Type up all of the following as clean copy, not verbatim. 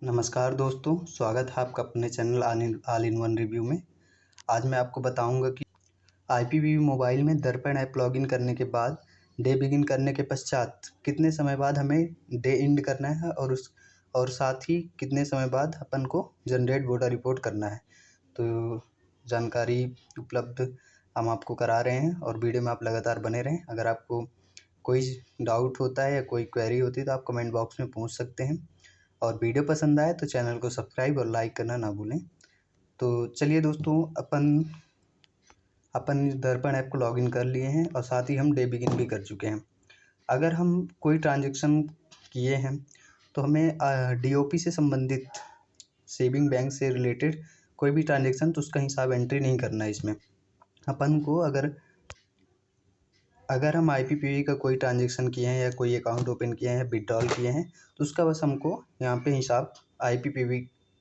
नमस्कार दोस्तों, स्वागत है आपका अपने channel all in one review में। आज मैं आपको बताऊंगा कि IPVV मोबाइल में दर्पण ऐप लॉगिन करने के बाद डे बिगिन करने के पश्चात कितने समय बाद हमें डे एंड करना है और साथ ही कितने समय बाद अपन को जनरेट वोटर रिपोर्ट करना है। तो जानकारी उपलब्ध हम आपको करा रहे हैं और वीडियो में आप लगातार बने रहें। अगर आपको कोई डाउट होता है या कोई क्वेरी होती है तो आप कमेंट बॉक्स में पूछ सकते हैं। और वीडियो पसंद आए तो चैनल को सब्सक्राइब और लाइक करना ना भूलें। तो चलिए दोस्तों, अपन दर्पण ऐप को लॉगिन कर लिए हैं और साथ ही हम डे बिगिन भी कर चुके हैं। अगर हम कोई ट्रांजैक्शन किए हैं तो हमें DOP से संबंधित सेविंग बैंक से रिलेटेड कोई भी ट्रांजैक्शन तो उसका हिसाब एंट्री नहीं करना है इसमें। अपन को अगर हम IPPV का कोई ट्रांजैक्शन किए हैं या कोई अकाउंट ओपन किए हैं, विड्रॉल किए हैं, तो उसका बस हमको यहाँ पे हिसाब IPPV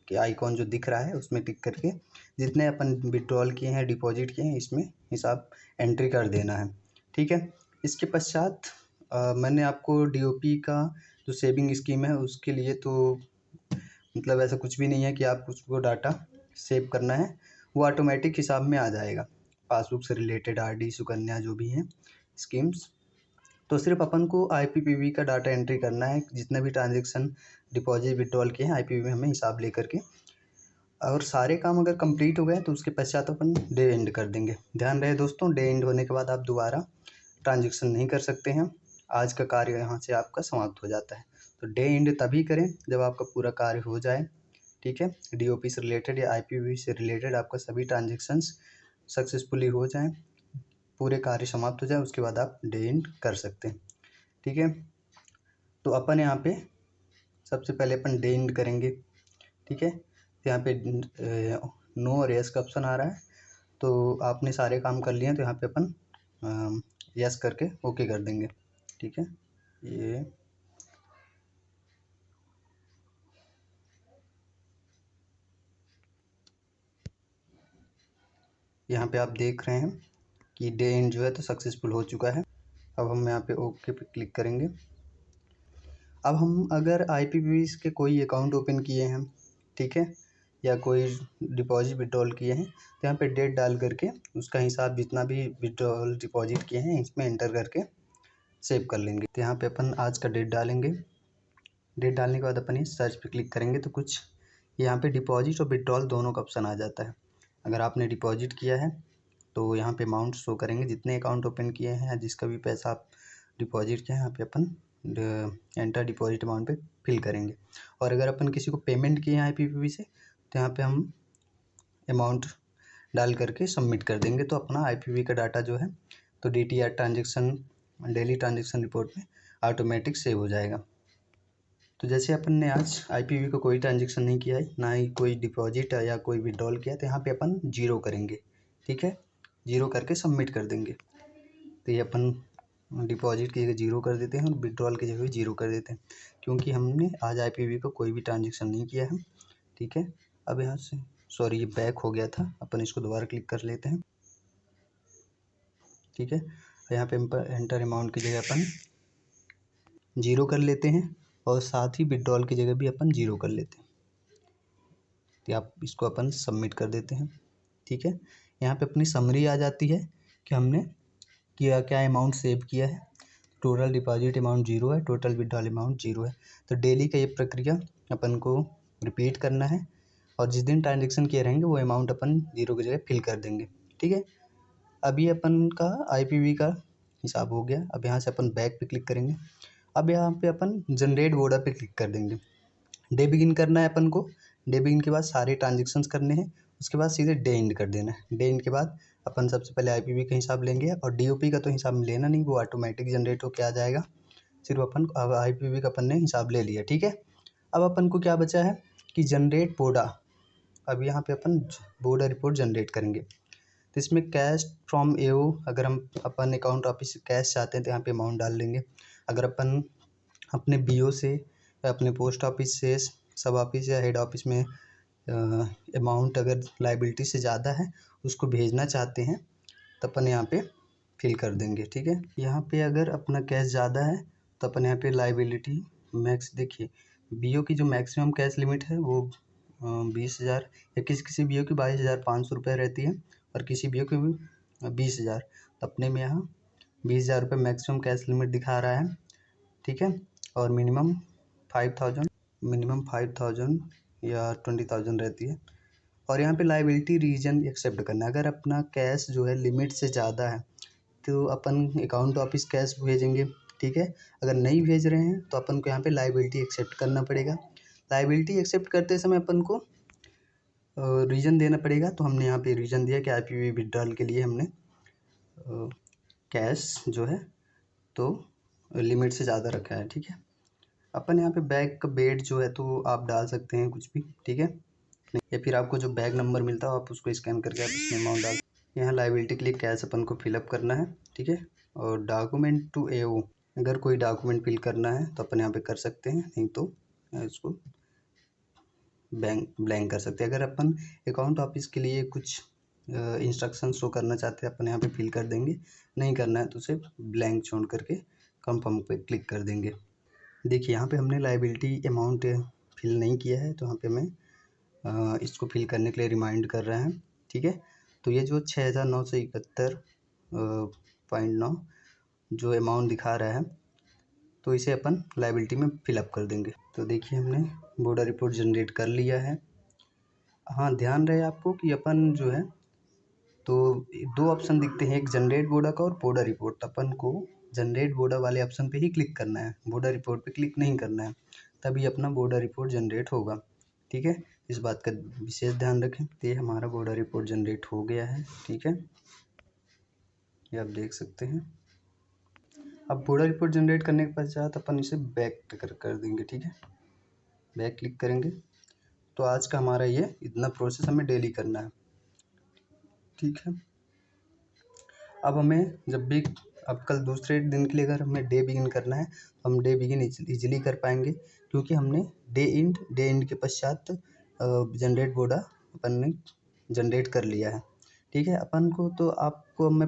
के आइकॉन जो दिख रहा है उसमें टिक करके जितने अपन विड्रॉल किए हैं, डिपॉजिट किए हैं, इसमें हिसाब एंट्री कर देना है। ठीक है। इसके पश्चात मैंने आपको DOP का जो सेविंग स्कीम है उसके लिए तो मतलब ऐसा कुछ भी नहीं है कि आप उसको डाटा सेव करना है, वो ऑटोमेटिक हिसाब में आ जाएगा। पासबुक से रिलेटेड RD, सुकन्या जो भी हैं स्कीम्स, तो सिर्फ अपन को IPPV का डाटा एंट्री करना है। जितने भी ट्रांजैक्शन डिपॉजिट विड्रॉल किए हैं IPPV में हमें हिसाब लेकर के, और सारे काम अगर कंप्लीट हो गए तो उसके पश्चात अपन डे एंड कर देंगे। ध्यान रहे दोस्तों, डे एंड होने के बाद आप दोबारा ट्रांजैक्शन नहीं कर सकते हैं। आज का कार्य यहाँ से आपका समाप्त हो जाता है। तो डे एंड तभी करें जब आपका पूरा कार्य हो जाए। ठीक है। DOP से रिलेटेड या IPPV से रिलेटेड आपका सभी ट्रांजेक्शन्स सक्सेसफुली हो जाएँ, पूरे कार्य समाप्त हो जाए, उसके बाद आप डे एंड कर सकते हैं। ठीक है। तो अपन यहाँ पे सबसे पहले अपन डे एंड करेंगे। ठीक है। तो यहाँ पे नो और यस का ऑप्शन आ रहा है, तो आपने सारे काम कर लिए हैं तो यहाँ पे अपन यस करके ओके कर देंगे। ठीक है। ये यहाँ पे आप देख रहे हैं कि डे एंड जो है तो सक्सेसफुल हो चुका है। अब हम यहाँ पे ओके पे क्लिक करेंगे। अब हम अगर IPPV के कोई अकाउंट ओपन किए हैं, ठीक है, या कोई डिपॉजिट विड्रॉल किए हैं, तो यहाँ पे डेट डाल करके उसका हिसाब जितना भी विड्रॉल डिपॉजिट किए हैं इसमें एंटर करके सेव कर लेंगे। तो यहाँ पे अपन आज का डेट डालेंगे। डेट डालने के बाद अपन ये सर्च पे क्लिक करेंगे तो कुछ यहाँ पे डिपॉजिट और विड्रॉल दोनों का ऑप्शन आ जाता है। अगर आपने डिपॉजिट किया है तो यहाँ पे अमाउंट शो करेंगे, जितने अकाउंट ओपन किए हैं या जिसका भी पैसा आप डिपॉजिट किया है यहाँ पे अपन एंटर डिपॉजिट अमाउंट पे फिल करेंगे। और अगर अपन किसी को पेमेंट किए हैं IPPV से तो यहाँ पे हम अमाउंट डाल करके सबमिट कर देंगे, तो अपना IPPV का डाटा जो है तो DTR transaction daily transaction report में ऑटोमेटिक सेव हो जाएगा। तो जैसे अपन ने आज IPPV का कोई ट्रांजेक्शन नहीं किया है, ना ही कोई डिपॉजिट या कोई विड्रॉल किया, तो यहाँ पे अपन 0 करेंगे। ठीक है। 0 करके सबमिट कर देंगे। तो ये अपन डिपॉजिट की जगह 0 कर देते हैं और विड्रॉल की जगह भी 0 कर देते हैं, क्योंकि हमने आज IPPV का कोई भी ट्रांजेक्शन नहीं किया है। ठीक है। अब यहाँ से सॉरी, ये बैक हो गया था, अपन इसको दोबारा क्लिक कर लेते हैं। ठीक है। यहाँ पे एंटर अमाउंट की जगह अपन 0 कर लेते हैं और साथ ही विड्रॉल की जगह भी अपन 0 कर लेते हैं। तो आप इसको अपन सबमिट कर देते हैं। ठीक है। यहाँ पे अपनी समरी आ जाती है कि हमने क्या क्या अमाउंट सेव किया है। टोटल डिपॉजिट अमाउंट 0 है, टोटल विड्रॉल अमाउंट 0 है। तो डेली का ये प्रक्रिया अपन को रिपीट करना है और जिस दिन ट्रांजेक्शन किए रहेंगे वो अमाउंट अपन 0 की जगह फिल कर देंगे। ठीक है। अभी अपन का IPPV का हिसाब हो गया। अब यहाँ से अपन बैक पे क्लिक करेंगे। अब यहाँ पे अपन जनरेट वोडर पे क्लिक कर देंगे। डे बिगिन करना है अपन को। डे बिगिन के बाद सारे ट्रांजेक्शन्स करने हैं, उसके बाद सीधे डे एंड कर देना है। डे एंड के बाद अपन सबसे पहले IPPV का हिसाब लेंगे और DOP का तो हिसाब लेना नहीं, वो ऑटोमेटिक जनरेट होकर आ जाएगा। सिर्फ अपन अब IPPV का अपन ने हिसाब ले लिया। ठीक है। अब अपन को क्या बचा है कि जनरेट बोडा। अब यहाँ पे अपन बोडा रिपोर्ट जनरेट करेंगे। तो इसमें कैश फ्रॉम AO, अगर हम अपन अकाउंट ऑफिस से कैश चाहते हैं तो यहाँ पे अमाउंट डाल देंगे। अगर अपन अपने BO से या अपने पोस्ट ऑफिस से, सब ऑफिस या हेड ऑफिस में अमाउंट अगर लाइबिलिटी से ज़्यादा है उसको भेजना चाहते हैं तो अपन यहाँ पे फिल कर देंगे। ठीक है। यहाँ पे अगर अपना कैश ज़्यादा है तो अपन यहाँ पे लाइबिलिटी मैक्स देखिए बीओ की जो मैक्सिमम कैश लिमिट है वो 20,000 या किसी बीओ की 22,500 रुपये रहती है और किसी बीओ की भी 20,000। तो अपने में यहाँ 20,000 रुपये मैक्सिमम कैश लिमिट दिखा रहा है, ठीक है। और मिनिमम 5,000 या 20,000 रहती है। और यहाँ पे लाइबिलिटी रीजन एक्सेप्ट करना है। अगर अपना कैश जो है लिमिट से ज़्यादा है तो अपन अकाउंट ऑफिस कैश भेजेंगे, ठीक है। अगर नहीं भेज रहे हैं तो अपन को यहाँ पे लाइबिलिटी एक्सेप्ट करना पड़ेगा। लाइबिलिटी एक्सेप्ट करते समय अपन को रीज़न देना पड़ेगा। तो हमने यहाँ पे रीज़न दिया कि आईपीपीवी विड्रॉल के लिए हमने कैश जो है तो लिमिट से ज़्यादा रखा है, ठीक है। अपन यहाँ पे बैग का बेट जो है तो आप डाल सकते हैं कुछ भी, ठीक है। या फिर आपको जो बैग नंबर मिलता हो आप उसको स्कैन करके आप इसमें अमाउंट डाल। यहाँ लाइबिलिटी के लिए कैश अपन को फिलअप करना है, ठीक है। और डॉक्यूमेंट टू एओ, अगर कोई डॉक्यूमेंट फिल करना है तो अपन यहाँ पे कर सकते हैं, नहीं तो इसको ब्लैंक कर सकते हैं। अगर अपन अकाउंट ऑफिस के लिए कुछ इंस्ट्रक्शन शो करना चाहते हैं अपन यहाँ पे फिल कर देंगे, नहीं करना है तो सिर्फ ब्लैंक छोड़ करके कंफर्म पे क्लिक कर देंगे। देखिए यहाँ पे हमने लाइबिलिटी अमाउंट फिल नहीं किया है तो यहाँ पे मैं इसको फिल करने के लिए रिमाइंड कर रहे हैं, ठीक है। तो ये जो 6,971.9 जो अमाउंट दिखा रहा है तो इसे अपन लाइबिलिटी में फिलअप कर देंगे। तो देखिए हमने बॉर्डर रिपोर्ट जनरेट कर लिया है। हाँ, ध्यान रहे आपको कि अपन जो है तो 2 ऑप्शन दिखते हैं, एक जनरेट बॉर्डर का और बॉर्डर रिपोर्ट। अपन को जनरेट बॉर्डर वाले ऑप्शन पे ही क्लिक करना है, बॉर्डर रिपोर्ट पे क्लिक नहीं करना है, तभी अपना बॉर्डर रिपोर्ट जनरेट होगा, ठीक है। इस बात का विशेष ध्यान रखें। तो ये हमारा बॉर्डर रिपोर्ट जनरेट हो गया है, ठीक है, ये आप देख सकते हैं। अब बॉर्डर रिपोर्ट जनरेट करने के पश्चात अपन इसे बैक कर देंगे, ठीक है। बैक क्लिक करेंगे तो आज का हमारा ये इतना प्रोसेस हमें डेली करना है, ठीक है। अब हमें जब भी अब कल दूसरे दिन के लिए अगर हमें डे बिगिन करना है तो हम डे बिगिन इजीली कर पाएंगे, क्योंकि हमने डे एंड के पश्चात जनरेट बॉर्डर अपन ने जनरेट कर लिया है, ठीक है। अपन को तो आपको मैं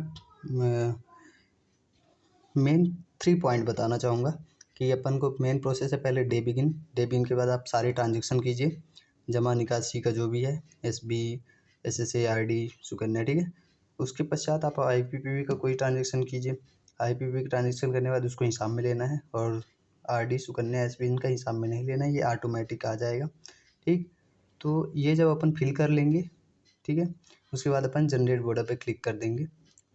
मेन 3 पॉइंट बताना चाहूँगा कि अपन को मेन प्रोसेस है पहले डे बिगिन के बाद आप सारे ट्रांजेक्शन कीजिए, जमा निकासी का जो भी है, एसबी, एसएसए, आरडी, सुकन्या, ठीक है। उसके पश्चात आप आईपीपीवी का कोई ट्रांजेक्शन कीजिए। आईपीपीवी का ट्रांजेक्शन करने के बाद उसको हिसाब में लेना है, और आरडी, सुकन्या, एसबी इनका हिसाब में नहीं लेना है, ये ऑटोमेटिक आ जाएगा, ठीक। तो ये जब अपन फिल कर लेंगे, ठीक है, उसके बाद अपन जनरेट बॉर्डर पे क्लिक कर देंगे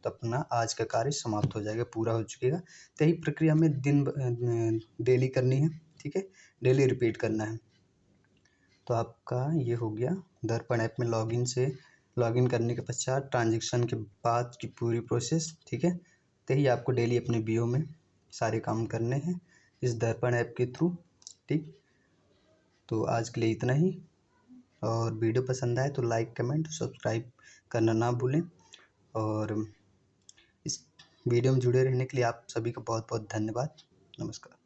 तो अपना आज का कार्य समाप्त हो जाएगा, पूरा हो चुकेगा। तो यही प्रक्रिया में डेली करनी है, ठीक है, डेली रिपीट करना है। तो आपका ये हो गया दर्पण ऐप में लॉगिन करने के पश्चात ट्रांजेक्शन के बाद की पूरी प्रोसेस, ठीक है। तो ही आपको डेली अपने बीओ में सारे काम करने हैं इस दर्पण ऐप के थ्रू, ठीक। तो आज के लिए इतना ही, और वीडियो पसंद आए तो लाइक, कमेंट, सब्सक्राइब करना ना भूलें। और इस वीडियो में जुड़े रहने के लिए आप सभी का बहुत बहुत धन्यवाद। नमस्कार।